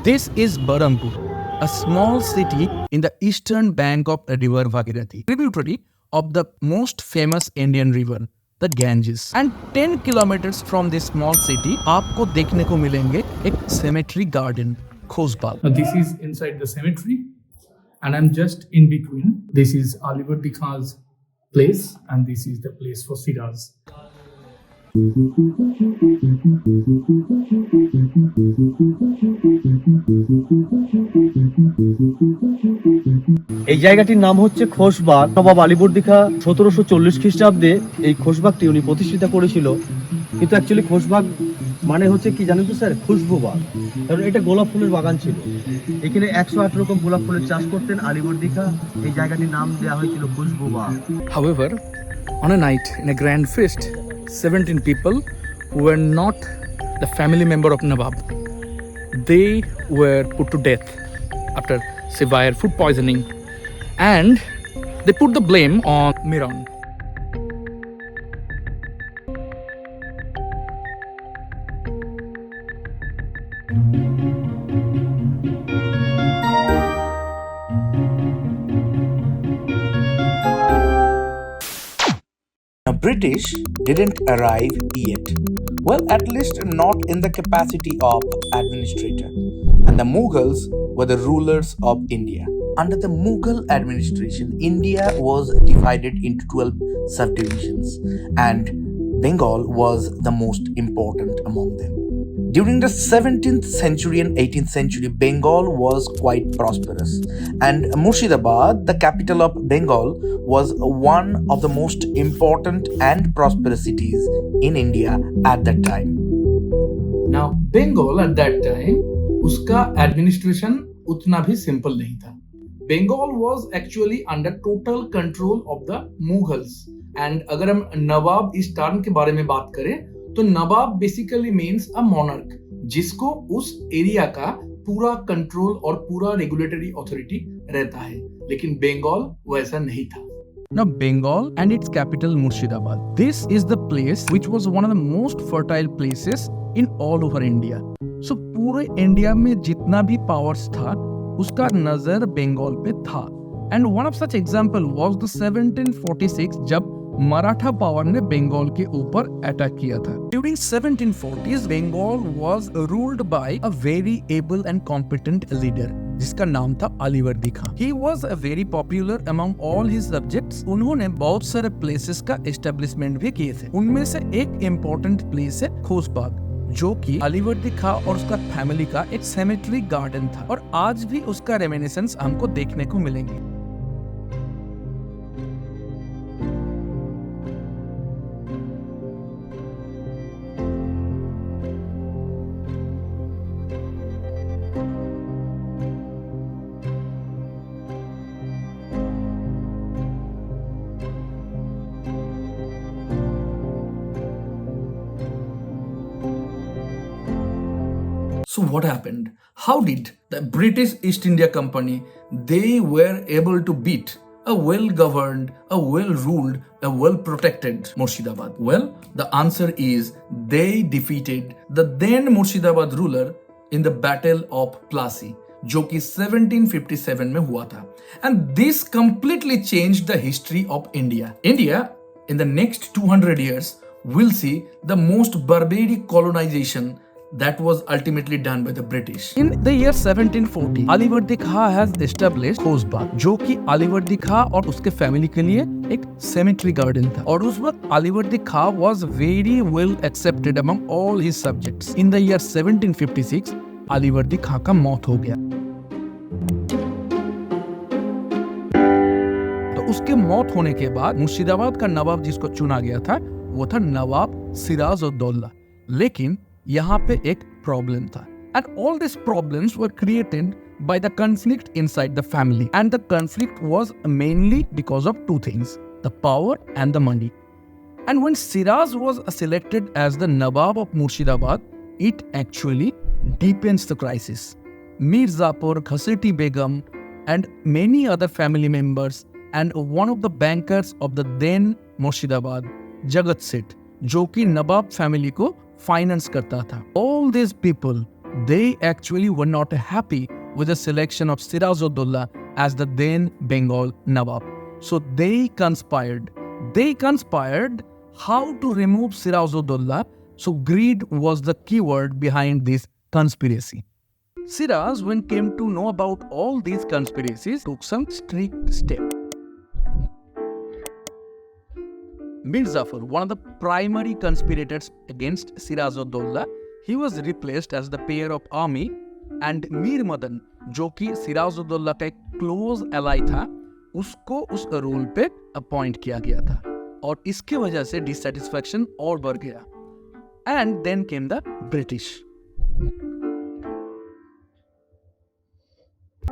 This is Berhampur, a small city in the eastern bank of the river Bhagirathi, tributary of the most famous Indian river, the Ganges. And 10 kilometers from this small city, आपको देखने को मिलेंगे एक cemetery garden, Khoshbag. Now this is inside the cemetery, and I'm just in between. This is Oliver Dikha's place, and this is the place for Siraj. এই জায়গাটির নাম হচ্ছে খোশবাগ। নবাব আলীবর্দী দীঘা 1740 খ্রিস্টাব্দে এই খোশবাগটি উনি প্রতিষ্ঠিত করেছিল। কিন্তু অ্যাকচুয়ালি খোশবাগ মানে হচ্ছে কি জানেন তো স্যার? খুশবু বাগ। কারণ এটা গোলাপ ফুলের বাগান ছিল। এখানে 108 রকম গোলাপ ফুলের চাষ করতেন আলীবর্দী দীঘা। এই জায়গাটির নাম দেওয়া হয়েছিল খুশবু bug. However, on a night in a grand feast, 17 people who were not the family member of Nawab, they were put to death after severe food poisoning, and they put the blame on Miran. The British didn't arrive yet. Well, at least not in the capacity of administrator. And the Mughals were the rulers of India. Under the Mughal administration, India was divided into 12 subdivisions, and Bengal was the most important among them. During the 17th century and 18th century, Bengal was quite prosperous, and Murshidabad, the capital of Bengal, was one of the most important and prosperous cities in India at that time. Now Bengal at that time, उसका administration उतना भी simple नहीं था. Bengal was actually under total control of the Mughals. And अगर हम नवाब इस term के बारे में बात करें तो नवाब बेसिकली मीन्स अ मॉनर्क, जिसको उस एरिया का पूरा कंट्रोल और पूरा रेगुलेटरी अथॉरिटी रहता है, लेकिन बंगाल वैसा नहीं था. Now, Bengal and its capital Murshidabad. This is the place which was one of the most fertile places in all over India. So, पूरे इंडिया में जितना भी पावर्स था, उसका नजर बंगाल पे था. And one of such example was the 1746 जब मराठा पावर ने बंगाल के ऊपर अटैक किया था. During 1740s, Bengal was ruled by a very able and competent leader जिसका नाम था Alivardi Khan. He was a very popular among all his subjects. उन्होंने बहुत सारे प्लेसेस का एस्टेब्लिशमेंट भी किए थे. उनमें से एक इम्पोर्टेंट प्लेस है खोशबाग, जो कि अलीवर्दी खान और उसका फैमिली का एक सेमेट्री गार्डन था, और आज भी उसका रेमिनिसेंस हमको देखने को मिलेंगे. So what happened? How did the British East India Company, they were able to beat a well-governed, a well-ruled, a well-protected Murshidabad? Well, the answer is they defeated the then Murshidabad ruler in the Battle of Plassey, जो कि 1757 में हुआ था. And this completely changed the history of India. India, in the next 200 years, will see the most barbaric colonization that was ultimately done by the British. In the year 1740, Alivardi Khan has established खोशबाग, जो कि अलीवर्दी खां और उसके family के लिए एक cemetery garden था. और उस वक्त अलीवर्दी खां was very well accepted among all his subjects. In the year 1756, Alivardi खां का मौत हो गया. तो उसके मौत होने के बाद मुर्शिदाबाद का नवाब जिसको चुना गया था वो था नवाब सिराज-उद-दौला. लेकिन यहाँ पे एक प्रॉब्लम था, and all these problems were created by the conflict inside the family, and the conflict was mainly because of two things: the power and the money. And when Siraj was selected as the Nawab of Murshidabad, it actually deepens the crisis. Mirzapur, Ghasiti Begum, and many other family members, and one of the bankers of the then Murshidabad, Jagat Seth, जो कि नवाब family को finance करता था. All these people they actually were not happy with the selection of Siraj-ud-Daulah as the then Bengal Nawab. So they conspired. They conspired how to remove Siraj-ud-Daulah. So greed was the keyword behind this conspiracy. Siraj, when came to know about all these conspiracies, took some strict steps. Mir Jafar, one of the primary conspirators against Siraj-ud-Daulah, he was replaced as the pair of army, and Mir Madan, जो कि सिराज-उद-दौला का एक close ally था, उसको उस role पे appoint किया गया था और इसके वजह से डिससैटिस्फैक्शन और बढ़ गया. And then came the British.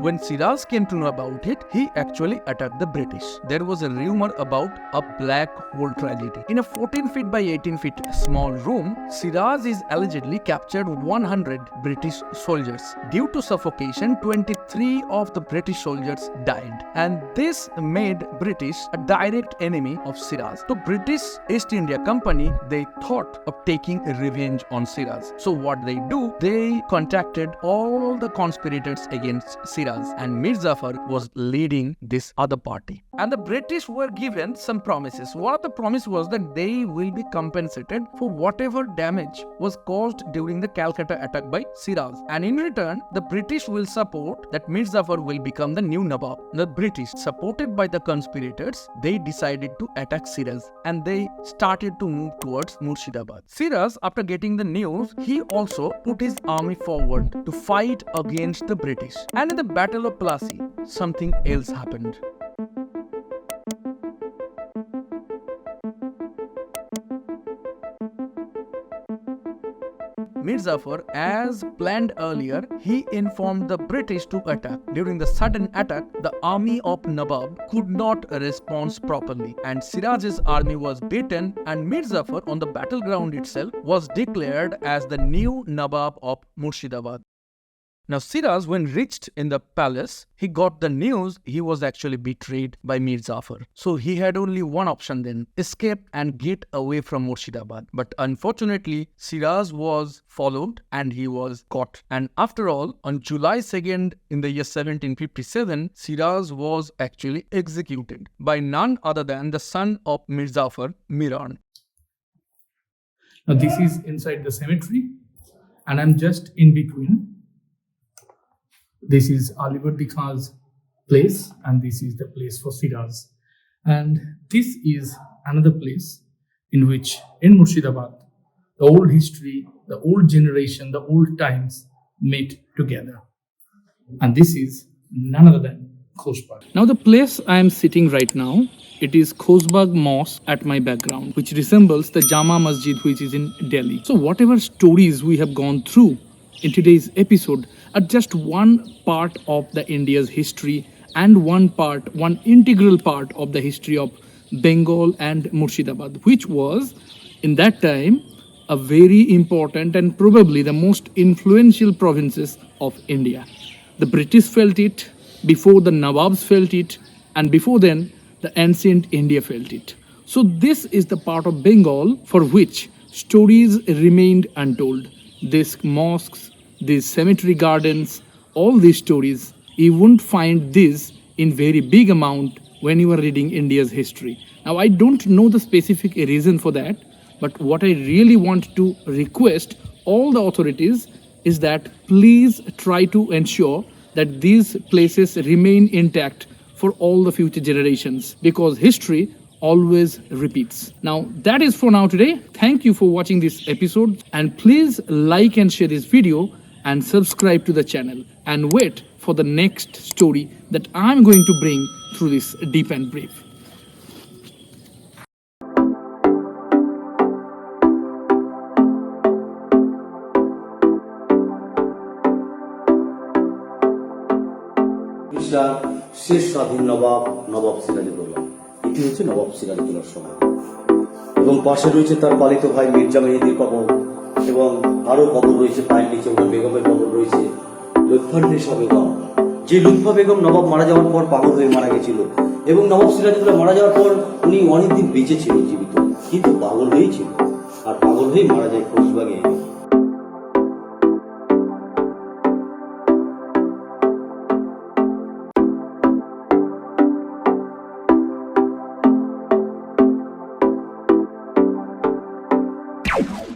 When Siraj came to know about it, he actually attacked the British. There was a rumor about a black hole tragedy. In a 14 feet by 18 feet small room, Siraj is allegedly captured 100 British soldiers. Due to suffocation, 23 of the British soldiers died. And this made British a direct enemy of Siraj. So British East India Company, they thought of taking revenge on Siraj. So what they do, they contacted all the conspirators against Siraj. And Mir Jafar was leading this other party. And the British were given some promises. One of the promises was that they will be compensated for whatever damage was caused during the Calcutta attack by Siraj. And in return, the British will support that Mir Jafar will become the new Nawab. The British, supported by the conspirators, they decided to attack Siraj and they started to move towards Murshidabad. Siraj, after getting the news, he also put his army forward to fight against the British. And in the Battle of Plassey, something else happened. Mir Jafar, as planned earlier, he informed the British to attack. During the sudden attack, the army of Nawab could not respond properly, and Siraj's army was beaten, and Mir Jafar on the battleground itself was declared as the new Nawab of Murshidabad. Now Siraj, when reached in the palace, he got the news he was actually betrayed by Mir Jafar. So he had only one option then, escape and get away from Murshidabad. But unfortunately, Siraj was followed and he was caught. And after all, on July 2nd in the year 1757, Siraj was actually executed by none other than the son of Mir Jafar, Miran. Now this is inside the cemetery and I'm just in between. This is Alivardi Khan's place and this is the place for Siraj. And this is another place in which in Murshidabad, the old history, the old generation, the old times meet together. And this is none other than Khoshbag. Now the place I am sitting right now, it is Khoshbag Mosque at my background, which resembles the Jama Masjid which is in Delhi. So whatever stories we have gone through in today's episode are just one part of the India's history and one integral part of the history of Bengal and Murshidabad, which was in that time a very important and probably the most influential provinces of India. The British felt it, before the Nawabs felt it, and before then the ancient India felt it. So this is the part of Bengal for which stories remained untold. These mosques, these cemetery gardens, all these stories, you won't find this in very big amount when you are reading India's history. Now I don't know the specific reason for that, but what I really want to request all the authorities is that please try to ensure that these places remain intact for all the future generations, because history always repeats. Now that is for now today. Thank you for watching this episode and please like and share this video and subscribe to the channel and wait for the next story that I'm going to bring through this deep and brief. শেষ স্বাধীন নবাব সিরাজ-উদ-দৌলা। এটি হচ্ছে নবাব সিরাজ-উদ-দৌলার সময় এবং পাশে রয়েছে তার পালিত ভাই মির্জা মেহেদির কবর এবং আরো কবর রয়েছে, পায়ের নিচে ওনার বেগমের কবর রয়েছে, লুৎফা বেগম। যে লুৎফা বেগম নবাব মারা যাওয়ার পর পাগল হয়ে মারা গেছিল এবং নবাব সিরাজ-উদ-দৌলা মারা যাওয়ার পর উনি অনেকদিন বেঁচে ছিল, জীবিত, কিন্তু পাগল হয়েই ছিল আর পাগল হয়ে মারা যায় খোশবাগে।